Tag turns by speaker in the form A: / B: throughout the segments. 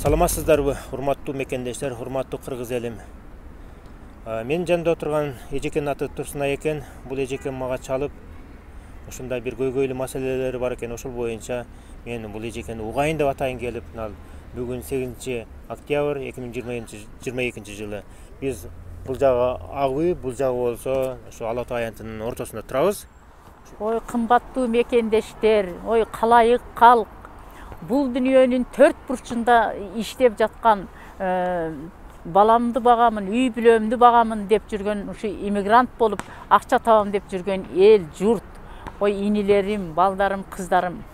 A: Саламатсыздарбы, урматтуу мекендештер, урматтуу кыргыз элим. Мен жанында отурган эжекенин аты Турсунай экен. Бул эжекен мага чалып, ушундай бир көйгөйлүү маселелери бар экен. Ошол боюнча мен бул эжекени угайын деп атайын келип, бүгүн 8 октябрь 2022 жылы биз бул жагы агы, бул жагы болсо ушу Ала Тоо аянтынын ортосунда турабыз.
B: Ой, кымбаттуу мекендештер, ой, калайык калк. Бул дүйнөнүн төрт бурчунда иштеп жаткан, баламды багамын, үй бүлөмдү багамын деп жүргөн, ушу иммигрант болуп, акча табам деп жүргөн эл, журт, ой, инилерим, балдарым, кыздарым.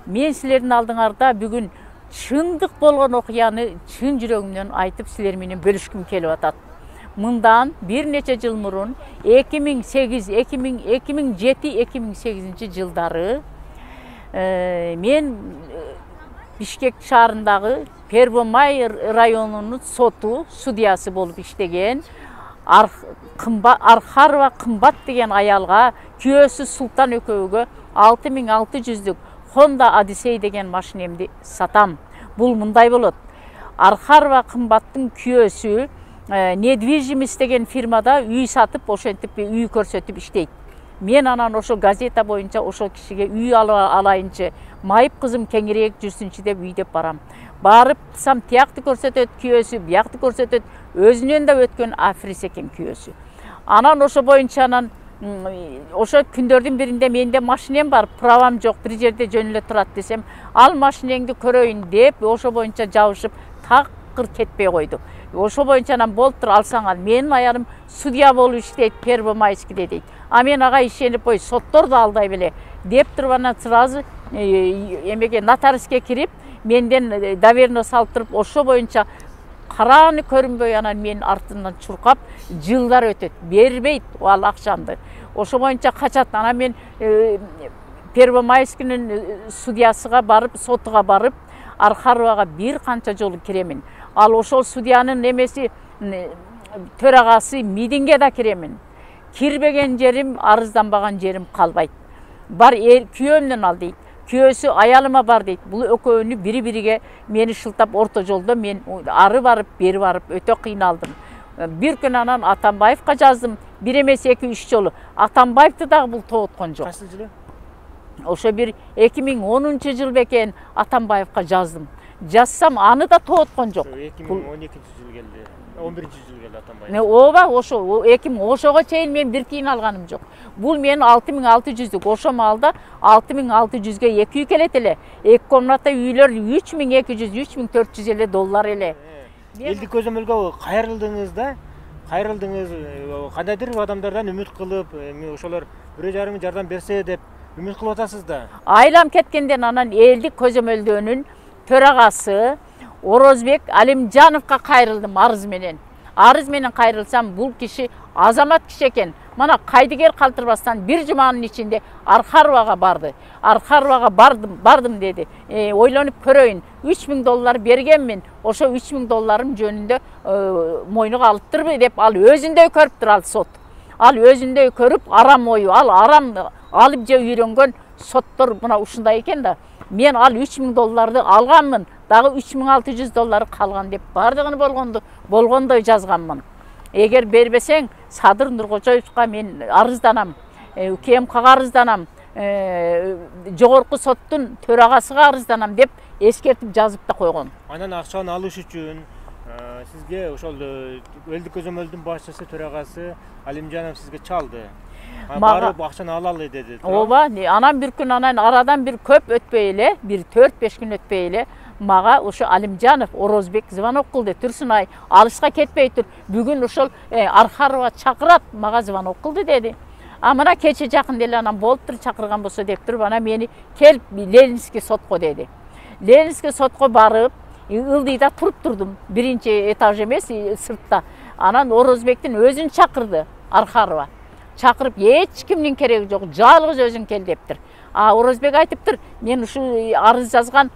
B: Мен силердин алдыңарда бүгүн чындык болгон окуяны чын жүрөгүмдөн айтып силер менен бөлүшкүм келип атат. Мындан бир нече жыл мурун 2008, 2007, 2008 жылдары мен Бишкек шаарындагы Первомай районунун соту судьясы болуп иштеген Архарова Кымбат деген аялга күйөөсү Султан экөөгө 6600 Honda Odyssey деген машинемди сатам. Бул мындай болот. Архарова Кымбаттын күйөөсү недвижимость деген фирмада үй сатып, ошентип үй көрсөтүп иштейт. Мен анан ошол газета боюнча ошол кишиге үй алайынчы, майып кызым кеңирээк жүрсүнчү деп үйдөп барам. Барыпсам тиякты көрсөтөт күйөөсү, биякты көрсөтөт, өзүнөн да өткөн африс экен күйөөсү. Анан ошо боюнча ошо күндөрдүн биринде менде машинем бар, правам жок, бир жерде жөн эле турат десем, ал машинеңди көрөйүн деп, ошо боюнча жабышып, такыр кетпей койду. Ошо боюнча болуптур, алсаң ал. Менин аялым судья болуп иштейт Первомайскиде дейт. А мен ага ишенип ой, соттор да алдай беле деп туруп анан сразу эмеге нотариуске кирип, менден доверенно салып туруп, ошо боюнча карааны көрүнбөй анан менин артымдан чуркап, жылдар өтөт, бербейт ал акчамды. Ошо боюнча качат. Анан мен Первомайскинин судьясыга барып, сотуга барып, Архаровага бир канча жолу киремин. Ал ошол судьянын эмеси төрагасы митингге да киремин. Кирбеген жерим, арызданбаган жерим калбайт. Бар күйөөмдөн ал дейт. Күйөөсү аялыма бар дейт. Бул экөөнү бири-бириге мени шылтап орто жолдо мен ары барып, бери барып өтө кыйналдым. Бир күн анан Атамбаевка жаздым. Бир эмес 2-3 жолу. Атамбаевди дагы бул тооткон жок.
A: Кайсы жылы?
B: Ошо бир 2010 жыл бекен Атамбаевка жаздым. Жазсам аны да тооткон жок.
A: 2012 жыл келди. 11 жыл келди Атамбаев.
B: Ооба, ошо 2000 ошого чейин мен бир тиын алганым жок. Бул менин 6600'лүк, ошо маалда 6600'га 2 үй келет эле. 2 комната үйлөр 3200, 3400 эле доллар эле.
A: Элди көзөмөлгө кайрылдыңыз да? Кайрылдыңыз, кандайдыр адамдардан үмүт кылып, ошолор бирөө жарым жардам берсе деп үмүт кылып атасыз да.
B: Айлам кеткенден анан элди көзөмөлдөөнүн төрагасы Орозбек Алимжановго кайрылдым арыз менен. Арыз менен кайрылсам, бул киши азамат киши экен. Мана кайдыгер калтырбастан бир жуманын ичинде Архаровага барды. Архаровага бардым деди. Ойлонуп көрөйүн. 3000 доллар бергенмин. Ошо 3000 долларым жөнүндө мойнуга алыптырбы деп ал өзүндөй көрүптүр ал сот. Ал өзүндөй көрүп, арам ою, ал арам алып же үйрөнгөн соттор мына ушундай экен да. Мен ал 3000 долларды алганмын, дагы 3600 доллары калган деп бардыгын болгондой жазганмын. Эгер бербесең, Садыр Нуркожоевго мен арызданам, УКМКга арызданам, жогорку соттун төрагасыга арызданам деп эскертип жазып да койгон.
A: Анан акчаны алыш үчүн сизге ошол элди көзөмөлдүн башчысы, төрагасы Алимжанов сизге чалды. Барып акчаны алалы деди.
B: Ооба, анан бир күн арадан бир көп өтпөй эле, бир 4-5 күн өтпөй эле мага ошо Алимжанов Орозбек звонок кылды. Турсунай, алышка кетпей тур. Бүгүн ошол Архарова чакырат, мага звонок кылды деди. А мына кече жакын деле анан болуптур, чакырган болсо деп туруп, анан мени келип Ленинский сотко деди. Ленинский сотко барып, ылдыйда туруп турдум. Биринчи этаж эмес, сыртта. Анан Орозбектин өзүн чакырды Архарова. Чакырып, эч кимдин кереги жок, жалгыз өзүң кел дептир. А Орозбек айтыптыр, мен ушу арыз жазган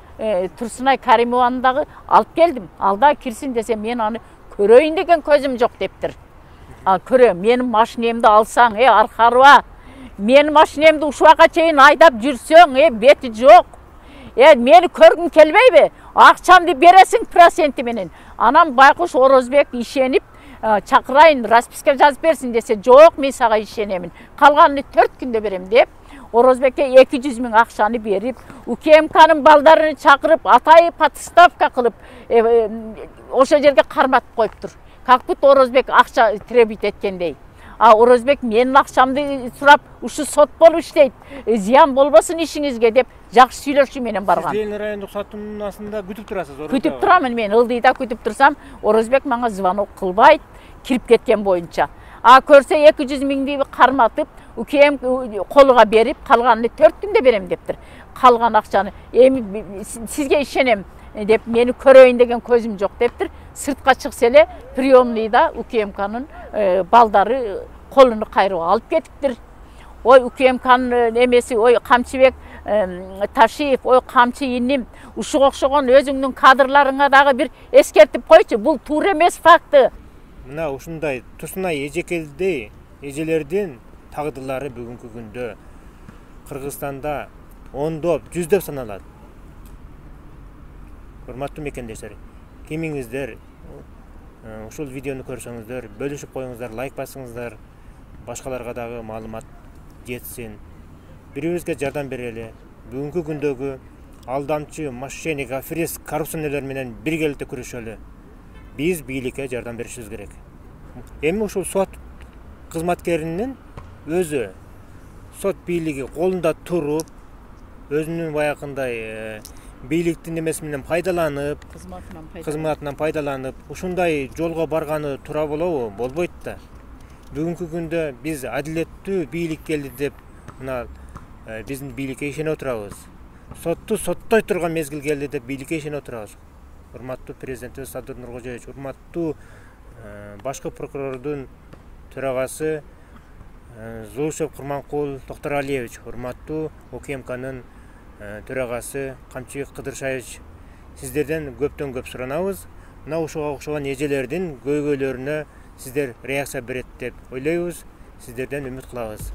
B: Турсунай Каримованы дагы алып келдим. Алда кирсин десе, мен аны көрөйүн деген көзүм жок дептир. Ал көрө, менин машинемди алсаң, Архарова, менин машинемди ушуга чейин айдап жүрсөң, бети жок. Meni көргүң келбейби? Акчамды бересиң проценти менен. Анам Байкуш Орозбек ишенип чакырайын, расписка жазып берсин десе, жок, мен сага ишенемин. Калганын 4 күндө берем деп, Орозбекке 200 000 акчаны берип, УКМКнын балдарын чакырып, атайып отставка кылып, ошо жерге карматып коюптур. Как будто Орозбек акча требует эткендей. Орозбек менин акчамды сурап, ушу сот болуп иштейт. Зыян болбосун ишиңизге деп жакшы сүйлөшүү менен барган.
A: Сиз Ленин райондук соттунасында күтүп турасыз, Орозбек?
B: Күтүп турамын мен, ылдыйда күтүп турсам, Орозбек мага звонок кылбайт, кирип кеткен боюнча. Көрсө 200 000ди карматып, УКМ колуга берип, калганын 4 күндө берем дептир. Калган акчаны эми сизге ишенем деп, мени көрөйүн деген көзүм жок дептир. Сыртка чыкса эле приемныйда УКМКнын балдары колуну кайрып алып кетиптир. Ой, УКМКнын эмеси, ой, Камчыбек Ташиев, ой, камчы иним, ушуга окшогон өзүңдүн кадрларыңа дагы бир эскертип койчу. Бул туура эмес факты.
A: Мына ушундай Турсунай эжекелдей эжелердин тагдырлары бүгүнкү күндө Кыргызстанда ондоп, жүздөп саналат. Урматтуу мекендештер, кимиңиздер ушул видеону көрсөңүздөр, бөлүшүп коюңуздар, лайк басыңыздар, башкаларга дагы маалымат жетсин. Бирибизге жардам берели. Бүгүнкү күндөгү алдамчы, мошенник, аферист, коррупционерлер менен биргеликте күрөшөлү. Биз бийликке жардам беришибиз керек. Эми ушул сот кызматкеринин өзү сот бийлиги колунда туруп, өзүнүн баягындай бийликтин эмеси менен пайдаланып, кызматынан пайдаланып, ушундай жолго барганы туура болобу? Болбойт да. Бүгүнкү күндө биз адилеттүү бийлик келди деп, мына биздин бийликке ишенип отурабыз. Сотту соттой турган мезгил келди деп бийликке ишенип отурабыз. Урматтуу президентибиз Садыр Нуркожоевич, урматтуу башкы прокурордун төрагасы Зулушев Курманкул Токторалиевич, урматтуу УКМКнын төрагасы Камчыбек Кыдыршаевич, сиздерден көптөн көп суранабыз. Мына ушуга окшогон эжелердин көйгөйлөрүнө сиздер реакция берет деп ойлойбуз. Сиздерден үмүт кылабыз.